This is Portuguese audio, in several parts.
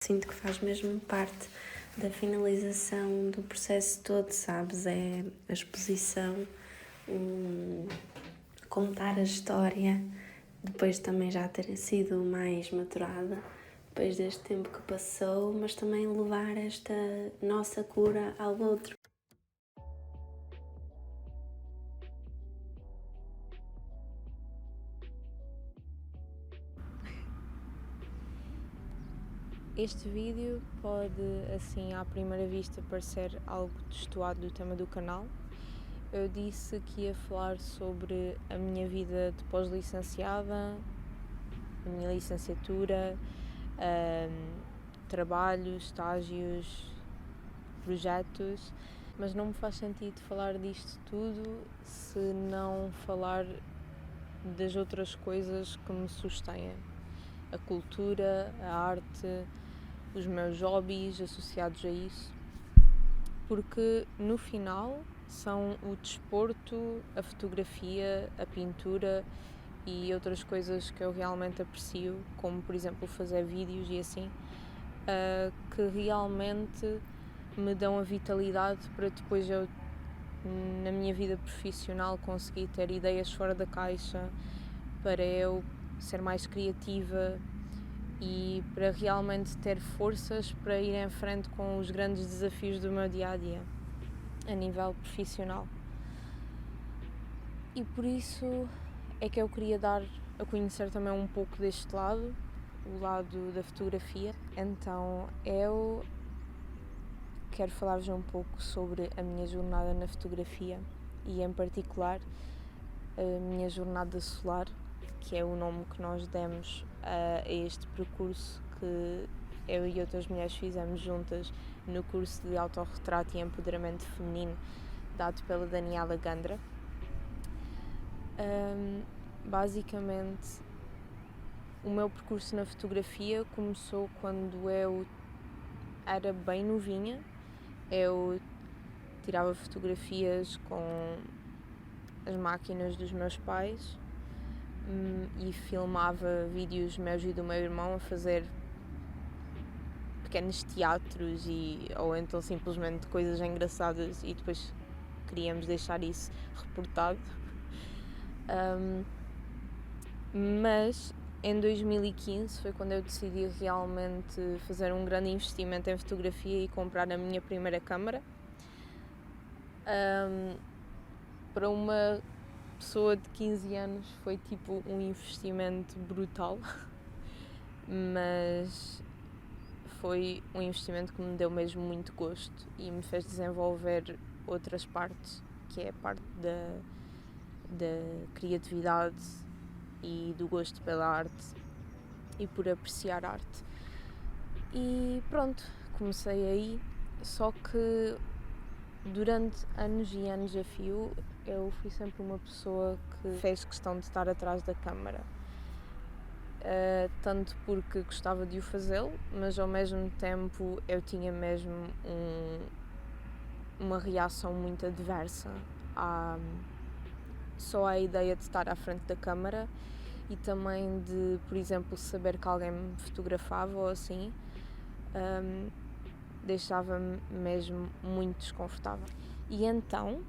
sinto que faz mesmo parte da finalização do processo todo, sabes? É a exposição, contar a história, depois também já ter sido mais maturada, depois deste tempo que passou, mas também levar esta nossa cura ao outro. Este vídeo pode, assim, à primeira vista, parecer algo destoado do tema do canal. Eu disse que ia falar sobre a minha vida de pós-licenciada, a minha licenciatura, trabalhos, estágios, projetos, mas não me faz sentido falar disto tudo se não falar das outras coisas que me sustêm. A cultura, a arte, os meus hobbies associados a isso, porque no final são o desporto, a fotografia, a pintura e outras coisas que eu realmente aprecio, como por exemplo fazer vídeos e assim, que realmente me dão a vitalidade para depois eu, na minha vida profissional, conseguir ter ideias fora da caixa, para eu ser mais criativa e para realmente ter forças para ir em frente com os grandes desafios do meu dia-a-dia, a nível profissional. E por isso é que eu queria dar a conhecer também um pouco deste lado, o lado da fotografia. Então eu quero falar-vos um pouco sobre a minha jornada na fotografia e, em particular, a minha jornada solar, que é o nome que nós demos a este percurso que eu e outras mulheres fizemos juntas no curso de autorretrato e empoderamento feminino dado pela Daniela Gandra. Basicamente, o meu percurso na fotografia começou quando eu era bem novinha. Eu tirava fotografias com as máquinas dos meus pais e filmava vídeos meus e do meu irmão a fazer pequenos teatros ou então simplesmente coisas engraçadas e depois queríamos deixar isso reportado. Mas em 2015 foi quando eu decidi realmente fazer um grande investimento em fotografia e comprar a minha primeira câmara. Para uma pessoa de 15 anos foi tipo um investimento brutal, mas foi um investimento que me deu mesmo muito gosto e me fez desenvolver outras partes, que é a parte da criatividade e do gosto pela arte e por apreciar arte. E pronto, comecei aí, só que durante anos e anos a fio eu fui sempre uma pessoa que fez questão de estar atrás da câmara. Tanto porque gostava de o fazê-lo, mas ao mesmo tempo eu tinha mesmo uma reação muito adversa só à ideia de estar à frente da câmara e também de, por exemplo, saber que alguém me fotografava ou assim, deixava-me mesmo muito desconfortável. E então,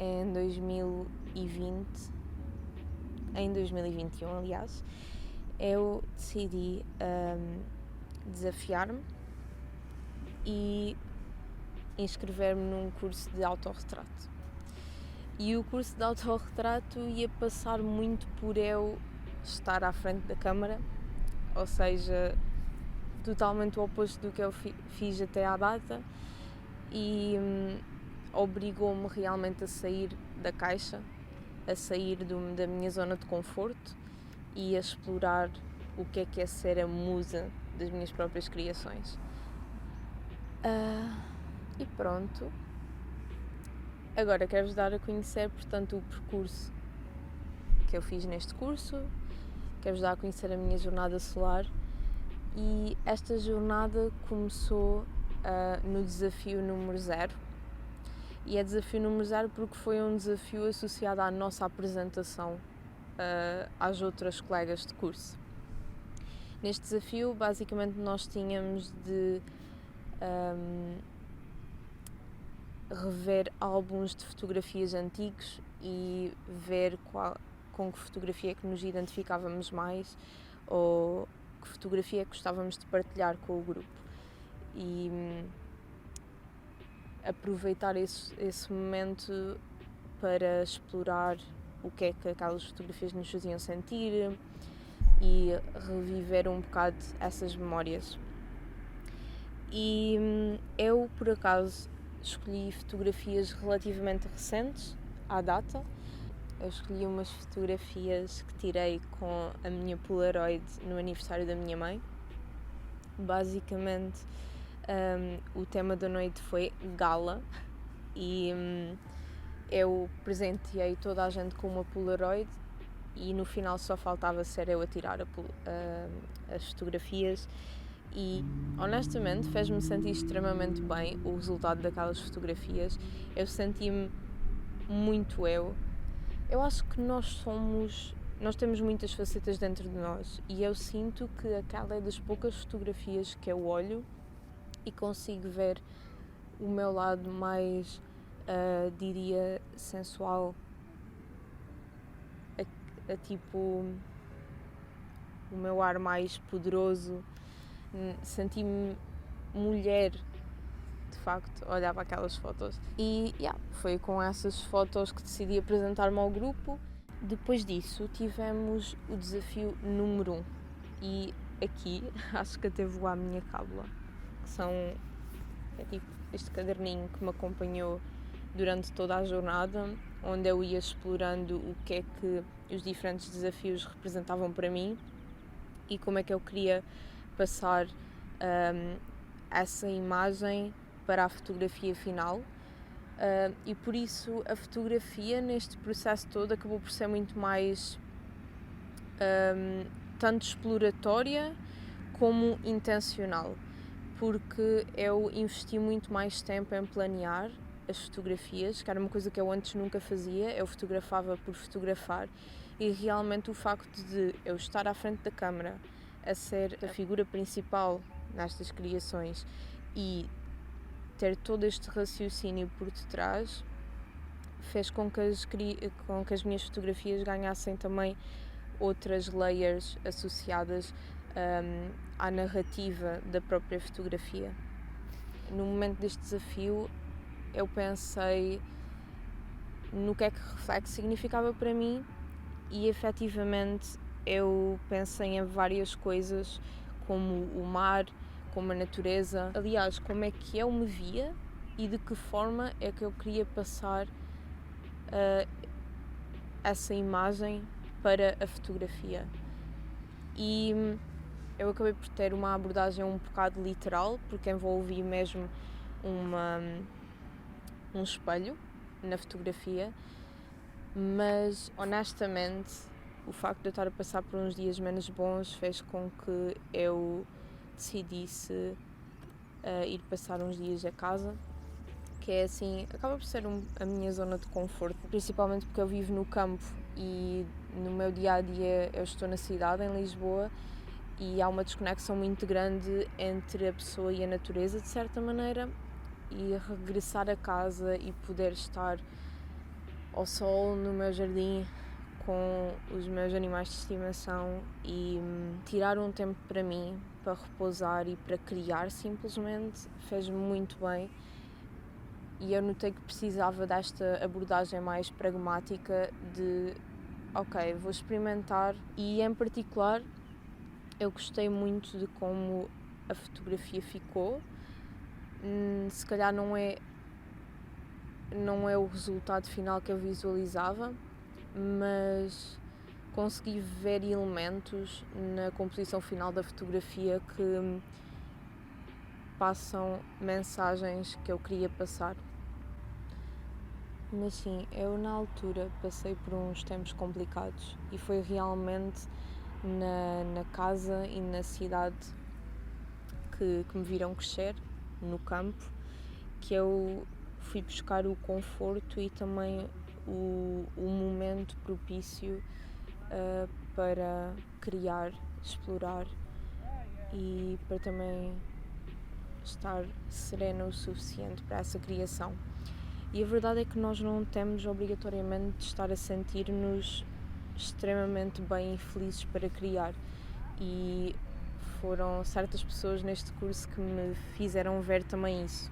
em 2021, aliás, eu decidi desafiar-me e inscrever-me num curso de autorretrato. E o curso de autorretrato ia passar muito por eu estar à frente da câmara, ou seja, totalmente o oposto do que eu fiz até à data, e obrigou-me realmente a sair da caixa, a sair da minha zona de conforto e a explorar o que é ser a musa das minhas próprias criações. E pronto. Agora quero-vos dar a conhecer, portanto, o percurso que eu fiz neste curso, quero-vos dar a conhecer a minha jornada solar, e esta jornada começou no desafio número 0, e é desafio número 0 porque foi um desafio associado à nossa apresentação às outras colegas de curso. Neste desafio, basicamente, nós tínhamos de rever álbuns de fotografias antigos e ver com que fotografia é que nos identificávamos mais ou que fotografia é que gostávamos de partilhar com o grupo. E aproveitar esse momento para explorar o que é que aquelas fotografias nos faziam sentir e reviver um bocado essas memórias. E eu, por acaso, escolhi fotografias relativamente recentes à data. Eu escolhi umas fotografias que tirei com a minha Polaroid no aniversário da minha mãe. Basicamente, o tema da noite foi gala e eu presenteei toda a gente com uma Polaroid e no final só faltava ser eu a tirar as fotografias e honestamente fez-me sentir extremamente bem o resultado daquelas fotografias. Eu senti-me muito eu. Eu acho que nós temos muitas facetas dentro de nós e eu sinto que aquela é das poucas fotografias que eu olho e consigo ver o meu lado mais, diria, sensual, a tipo o meu ar mais poderoso. Senti-me mulher, de facto, olhar para aquelas fotos. E foi com essas fotos que decidi apresentar-me ao grupo. Depois disso tivemos o desafio número 1 e aqui acho que até vou à minha cábula, que é tipo este caderninho que me acompanhou durante toda a jornada, onde eu ia explorando o que é que os diferentes desafios representavam para mim e como é que eu queria passar essa imagem para a fotografia final. E por isso a fotografia neste processo todo acabou por ser muito mais tanto exploratória como intencional, porque eu investi muito mais tempo em planear as fotografias, que era uma coisa que eu antes nunca fazia. Eu fotografava por fotografar e realmente o facto de eu estar à frente da câmara a ser a figura principal nestas criações e ter todo este raciocínio por detrás fez com que as minhas fotografias ganhassem também outras layers associadas à narrativa da própria fotografia. No momento deste desafio eu pensei no que é que reflexo significava para mim e efetivamente eu pensei em várias coisas, como o mar, como a natureza, aliás, como é que eu me via e de que forma é que eu queria passar essa imagem para a fotografia. E eu acabei por ter uma abordagem um bocado literal, porque envolvi mesmo um espelho na fotografia, mas honestamente o facto de eu estar a passar por uns dias menos bons fez com que eu decidisse ir passar uns dias a casa, que é assim, acaba por ser a minha zona de conforto, principalmente porque eu vivo no campo e no meu dia-a-dia eu estou na cidade, em Lisboa, e há uma desconexão muito grande entre a pessoa e a natureza, de certa maneira, e regressar a casa e poder estar ao sol no meu jardim com os meus animais de estimação e tirar um tempo para mim, para repousar e para criar simplesmente, fez-me muito bem. E eu notei que precisava desta abordagem mais pragmática de ok, vou experimentar, e em particular eu gostei muito de como a fotografia ficou. Se calhar não é o resultado final que eu visualizava, mas consegui ver elementos na composição final da fotografia que passam mensagens que eu queria passar. Mas sim, eu na altura passei por uns tempos complicados e foi realmente na casa e na cidade que me viram crescer, no campo, que eu fui buscar o conforto e também o momento propício para criar, explorar e para também estar serena o suficiente para essa criação. E a verdade é que nós não temos obrigatoriamente de estar a sentir-nos extremamente bem e felizes para criar. E foram certas pessoas neste curso que me fizeram ver também isso.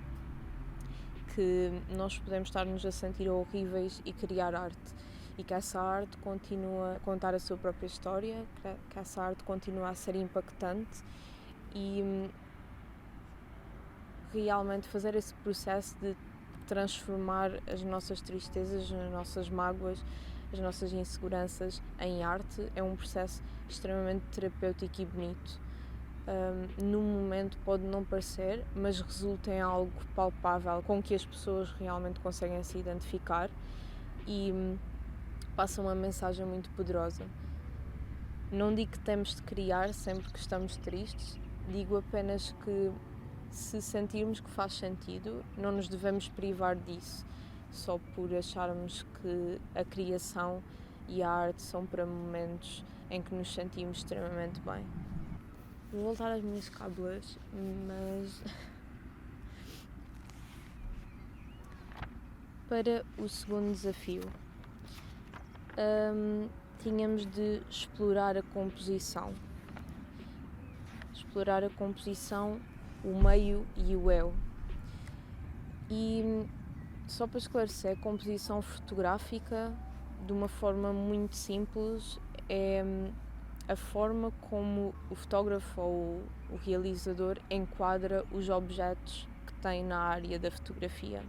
Que nós podemos estar-nos a sentir horríveis e criar arte. E que essa arte continua a contar a sua própria história, que essa arte continua a ser impactante e realmente fazer esse processo de transformar as nossas tristezas, as nossas mágoas, as nossas inseguranças em arte é um processo extremamente terapêutico e bonito. No momento pode não parecer, mas resulta em algo palpável com que as pessoas realmente conseguem se identificar e passa uma mensagem muito poderosa. Não digo que temos de criar sempre que estamos tristes, digo apenas que se sentirmos que faz sentido, não nos devemos privar disso, só por acharmos que a criação e a arte são para momentos em que nos sentimos extremamente bem. Vou voltar às minhas cábulas, mas para o segundo desafio, tínhamos de explorar a composição. Explorar a composição, o meio e o eu. E só para esclarecer, a composição fotográfica, de uma forma muito simples, é a forma como o fotógrafo ou o realizador enquadra os objetos que tem na área da fotografia.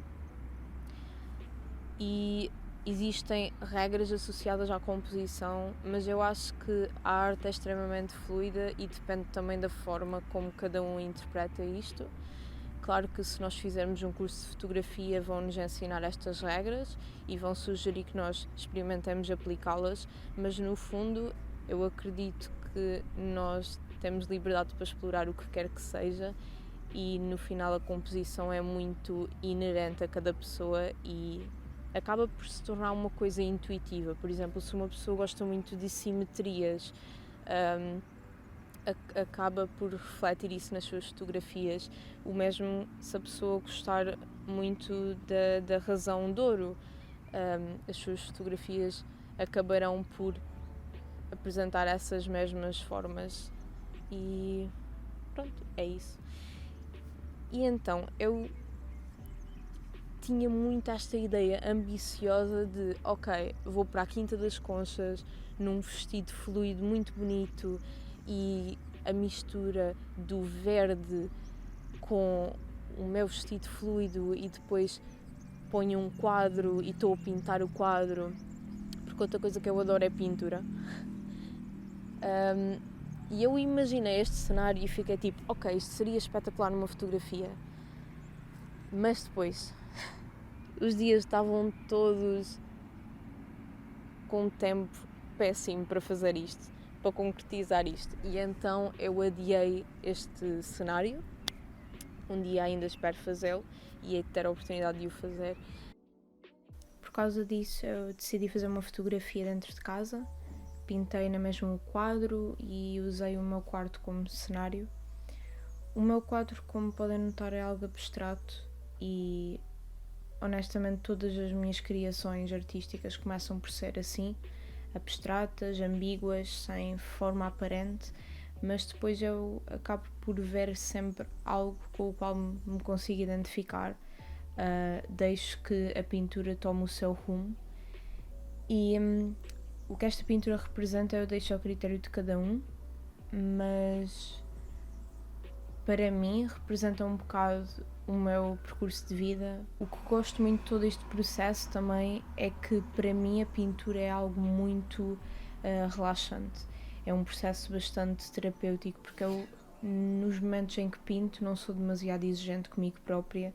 E existem regras associadas à composição, mas eu acho que a arte é extremamente fluida e depende também da forma como cada um interpreta isto. Claro que se nós fizermos um curso de fotografia vão-nos ensinar estas regras e vão sugerir que nós experimentemos aplicá-las, mas no fundo eu acredito que nós temos liberdade para explorar o que quer que seja e no final a composição é muito inerente a cada pessoa e acaba por se tornar uma coisa intuitiva. Por exemplo, se uma pessoa gosta muito de simetrias, acaba por refletir isso nas suas fotografias. O mesmo se a pessoa gostar muito da razão de ouro, as suas fotografias acabarão por apresentar essas mesmas formas e pronto, é isso. E então, eu tinha muito esta ideia ambiciosa de, ok, vou para a Quinta das Conchas num vestido fluido muito bonito e a mistura do verde com o meu vestido fluido e depois ponho um quadro e estou a pintar o quadro, porque outra coisa que eu adoro é pintura. E eu imaginei este cenário e fiquei tipo, ok, isto seria espetacular numa fotografia. Mas depois, os dias estavam todos com um tempo péssimo para fazer isto, para concretizar isto. E então eu adiei este cenário. Um dia ainda espero fazê-lo e hei de ter a oportunidade de o fazer. Por causa disso, eu decidi fazer uma fotografia dentro de casa. Pintei na mesma o quadro e usei o meu quarto como cenário. O meu quadro, como podem notar, é algo abstrato e honestamente todas as minhas criações artísticas começam por ser assim, abstratas, ambíguas, sem forma aparente, mas depois eu acabo por ver sempre algo com o qual me consigo identificar, deixo que a pintura tome o seu rumo e o que esta pintura representa eu deixo ao critério de cada um, mas para mim representa um bocado o meu percurso de vida. O que gosto muito de todo este processo também é que para mim a pintura é algo muito relaxante. É um processo bastante terapêutico porque eu, nos momentos em que pinto, não sou demasiado exigente comigo própria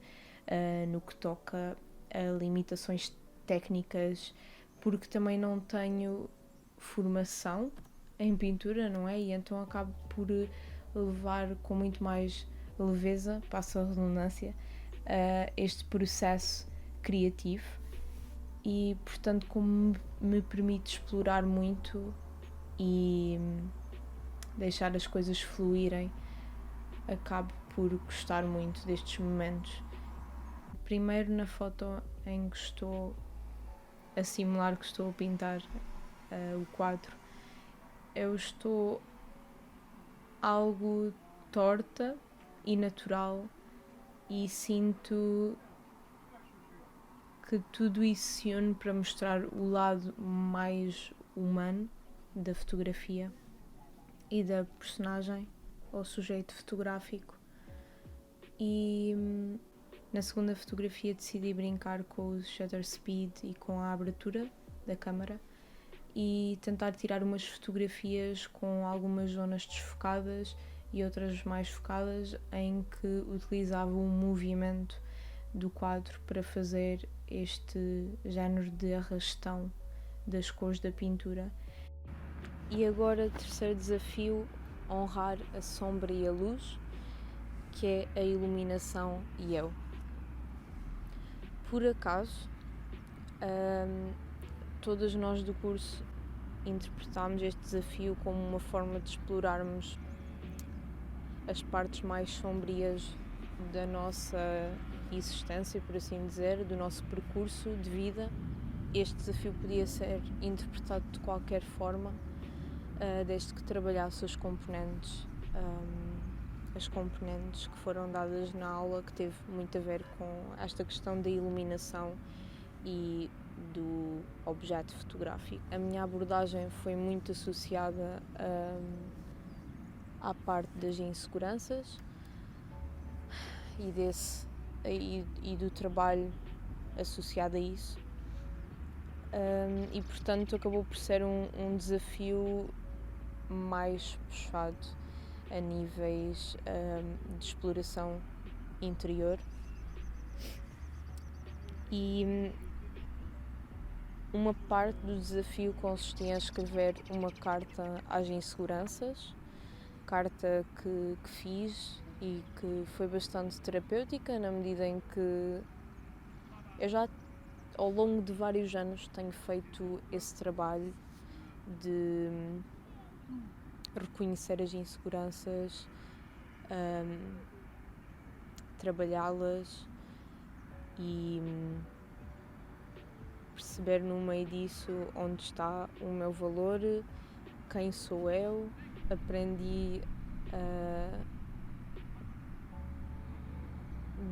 no que toca a limitações técnicas, porque também não tenho formação em pintura, não é? E então acabo por levar com muito mais leveza, passo a redundância, este processo criativo e, portanto, como me permite explorar muito e deixar as coisas fluírem, acabo por gostar muito destes momentos. Primeiro, na foto em que estou a simular que estou a pintar o quadro, eu estou algo torta e natural e sinto que tudo isso se une para mostrar o lado mais humano da fotografia e da personagem ou sujeito fotográfico. E na segunda fotografia decidi brincar com o shutter speed e com a abertura da câmara e tentar tirar umas fotografias com algumas zonas desfocadas e outras mais focadas, em que utilizava o movimento do quadro para fazer este género de arrastão das cores da pintura. E agora, terceiro desafio, honrar a sombra e a luz, que é a iluminação e eu. Por acaso, todas nós do curso interpretámos este desafio como uma forma de explorarmos as partes mais sombrias da nossa existência, por assim dizer, do nosso percurso de vida. Este desafio podia ser interpretado de qualquer forma, desde que trabalhasse as componentes que foram dadas na aula, que teve muito a ver com esta questão da iluminação e do objeto fotográfico. A minha abordagem foi muito associada à parte das inseguranças e do trabalho associado a isso, e portanto acabou por ser um desafio mais puxado a níveis de exploração interior. E uma parte do desafio consistia em escrever uma carta às inseguranças, carta que fiz e que foi bastante terapêutica, na medida em que eu já ao longo de vários anos tenho feito esse trabalho de reconhecer as inseguranças, trabalhá-las e perceber no meio disso onde está o meu valor, quem sou eu. Aprendi a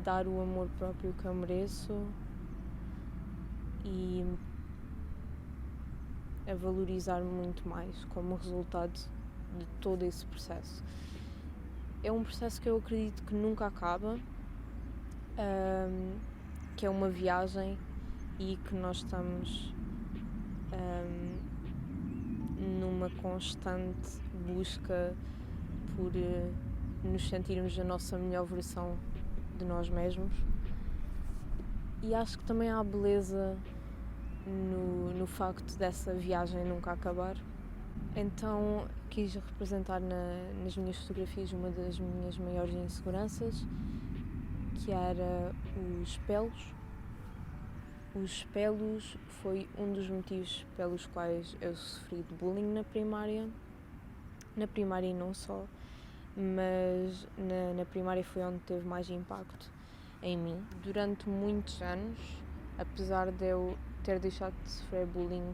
dar o amor próprio que eu mereço e a valorizar-me muito mais como resultado de todo esse processo. É um processo que eu acredito que nunca acaba, que é uma viagem e que nós estamos numa constante busca por nos sentirmos a nossa melhor versão de nós mesmos. E acho que também há beleza no facto dessa viagem nunca acabar. Então quis representar nas minhas fotografias uma das minhas maiores inseguranças, que era os espelhos. Os espelhos foi um dos motivos pelos quais eu sofri de bullying na primária e não só, mas na primária foi onde teve mais impacto em mim. Durante muitos anos, apesar de eu ter deixado de sofrer bullying,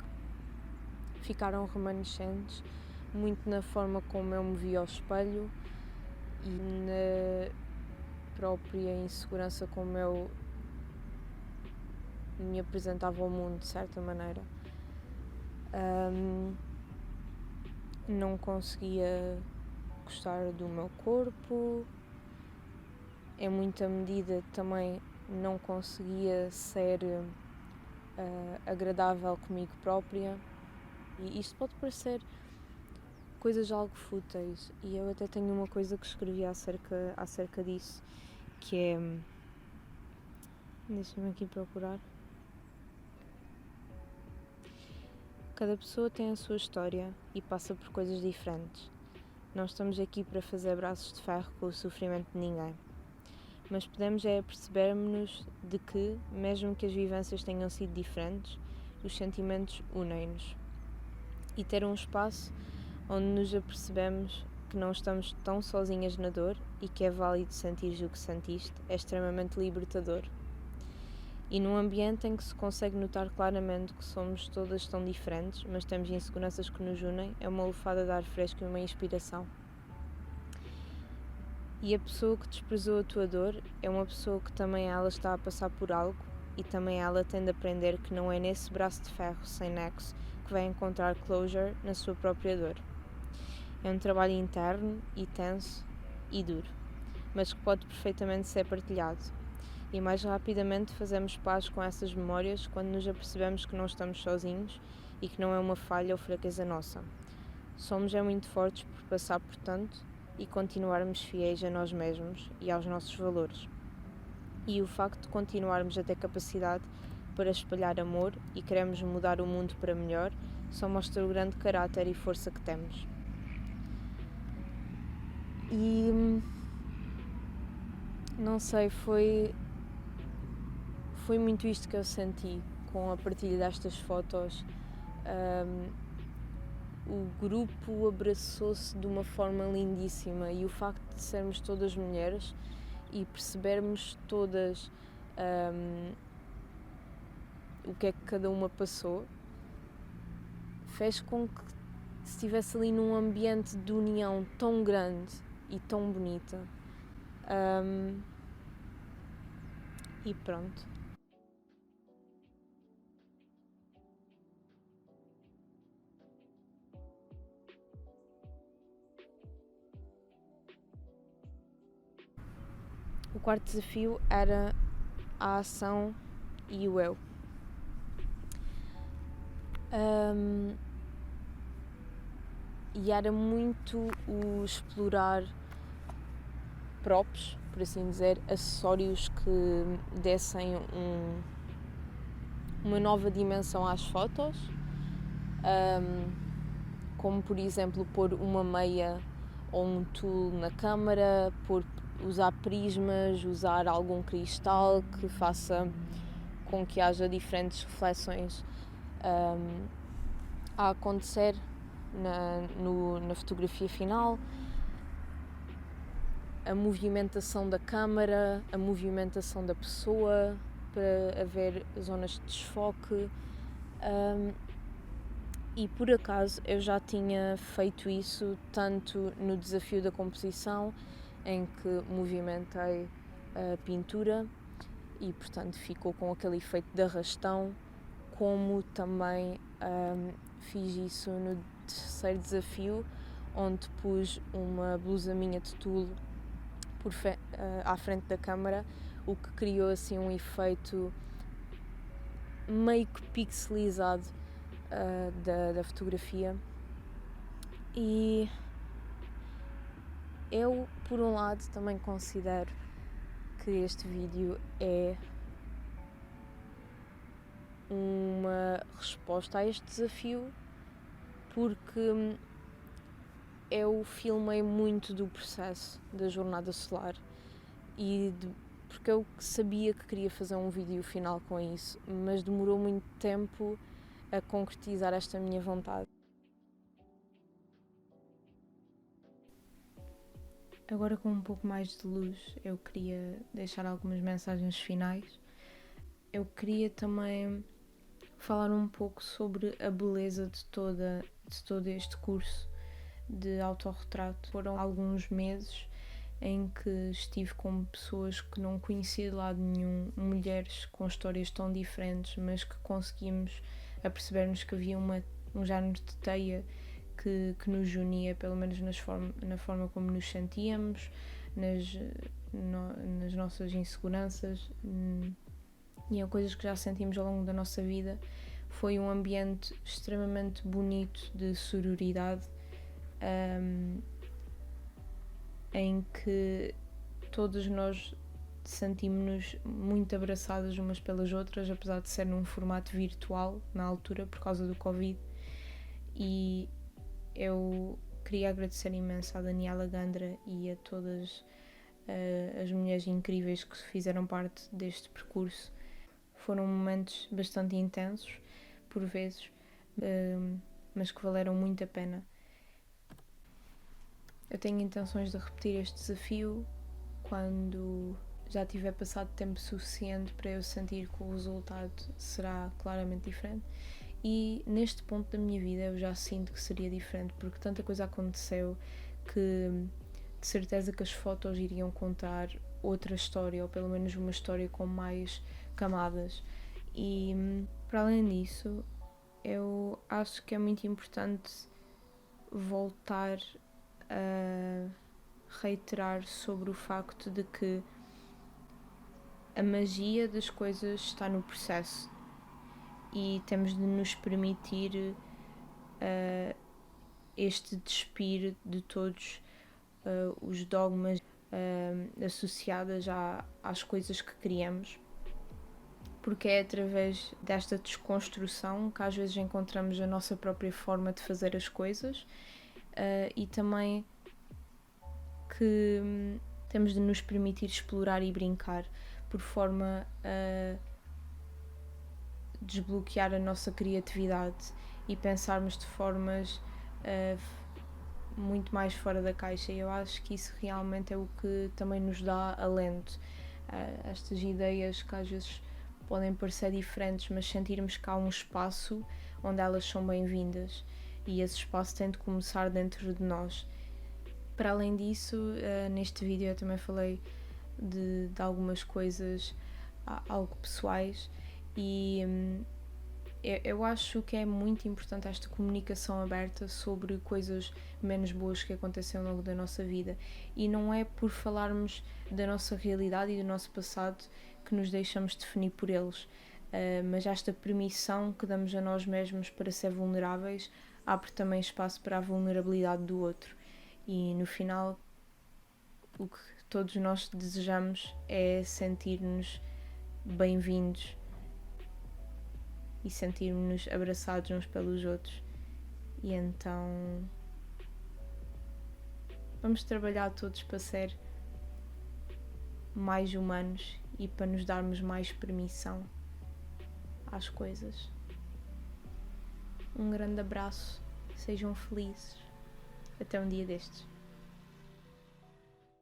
ficaram remanescentes muito na forma como eu me via ao espelho e na própria insegurança como eu me apresentava ao mundo, de certa maneira. Não conseguia gostar do meu corpo, em muita medida também não conseguia ser agradável comigo própria, e isto pode parecer coisas algo fúteis, e eu até tenho uma coisa que escrevi acerca disso, que é, deixa-me aqui procurar. Cada pessoa tem a sua história e passa por coisas diferentes. Não estamos aqui para fazer braços de ferro com o sofrimento de ninguém. Mas podemos percebermos-nos de que, mesmo que as vivências tenham sido diferentes, os sentimentos unem-nos. E ter um espaço onde nos apercebemos que não estamos tão sozinhas na dor e que é válido sentir o que sentiste é extremamente libertador. E num ambiente em que se consegue notar claramente que somos todas tão diferentes, mas temos inseguranças que nos unem, é uma lufada de ar fresco e uma inspiração. E a pessoa que desprezou a tua dor é uma pessoa que também ela está a passar por algo e também ela tem de aprender que não é nesse braço de ferro sem nexo que vai encontrar closure na sua própria dor. É um trabalho interno e tenso e duro, mas que pode perfeitamente ser partilhado. E mais rapidamente fazemos paz com essas memórias quando nos apercebemos que não estamos sozinhos e que não é uma falha ou fraqueza nossa. Somos muito fortes por passar por tanto e continuarmos fiéis a nós mesmos e aos nossos valores. E o facto de continuarmos a ter capacidade para espalhar amor e queremos mudar o mundo para melhor só mostra o grande caráter e força que temos. E não sei, foi muito isto que eu senti com a partilha destas fotos. O grupo abraçou-se de uma forma lindíssima e o facto de sermos todas mulheres e percebermos todas o que é que cada uma passou fez com que se estivesse ali num ambiente de união tão grande e tão bonita. E pronto. O quarto desafio era a ação e o eu. E era muito o explorar props, por assim dizer, acessórios que dessem uma nova dimensão às fotos, como por exemplo pôr uma meia ou um tool na câmara, usar prismas, usar algum cristal que faça com que haja diferentes reflexões a acontecer na fotografia final, a movimentação da câmara, a movimentação da pessoa para haver zonas de desfoque. E por acaso eu já tinha feito isso tanto no desafio da composição, em que movimentei a pintura e portanto ficou com aquele efeito de arrastão, como também fiz isso no terceiro desafio, onde pus uma blusa minha de tulle à frente da câmara, o que criou assim um efeito meio que pixelizado da fotografia. E eu, por um lado, também considero que este vídeo é uma resposta a este desafio, porque eu filmei muito do processo da jornada solar porque eu sabia que queria fazer um vídeo final com isso, mas demorou muito tempo a concretizar esta minha vontade. Agora, com um pouco mais de luz, eu queria deixar algumas mensagens finais. Eu queria também falar um pouco sobre a beleza de todo este curso de autorretrato. Foram alguns meses em que estive com pessoas que não conhecia de lado nenhum, mulheres com histórias tão diferentes, mas que conseguimos aperceber-nos que havia um género de teia que nos unia, pelo menos na forma como nos sentíamos, nas nossas inseguranças e em coisas que já sentimos ao longo da nossa vida. Foi um ambiente extremamente bonito de sororidade, em que todas nós sentimos-nos muito abraçadas umas pelas outras, apesar de ser num formato virtual na altura por causa do Covid. E eu queria agradecer imenso à Daniela Gandra e a todas as mulheres incríveis que fizeram parte deste percurso. Foram momentos bastante intensos, por vezes, mas que valeram muito a pena. Eu tenho intenções de repetir este desafio quando já tiver passado tempo suficiente para eu sentir que o resultado será claramente diferente. E neste ponto da minha vida eu já sinto que seria diferente, porque tanta coisa aconteceu que de certeza que as fotos iriam contar outra história, ou pelo menos uma história com mais camadas. E para além disso, eu acho que é muito importante voltar a reiterar sobre o facto de que a magia das coisas está no processo e temos de nos permitir este despir de todos os dogmas associadas às coisas que criamos, porque é através desta desconstrução que às vezes encontramos a nossa própria forma de fazer as coisas e também que temos de nos permitir explorar e brincar por forma a desbloquear a nossa criatividade e pensarmos de formas muito mais fora da caixa, e eu acho que isso realmente é o que também nos dá alento. Estas ideias que às vezes podem parecer diferentes, mas sentirmos que há um espaço onde elas são bem-vindas, e esse espaço tem de começar dentro de nós. Para além disso, neste vídeo eu também falei de algumas coisas algo pessoais, e eu acho que é muito importante esta comunicação aberta sobre coisas menos boas que aconteceram ao longo da nossa vida, e não é por falarmos da nossa realidade e do nosso passado que nos deixamos definir por eles, mas esta permissão que damos a nós mesmos para ser vulneráveis abre também espaço para a vulnerabilidade do outro, e no final o que todos nós desejamos é sentir-nos bem-vindos e sentirmos-nos abraçados uns pelos outros. E então vamos trabalhar todos para ser mais humanos e para nos darmos mais permissão às coisas. Um grande abraço, sejam felizes. Até um dia destes.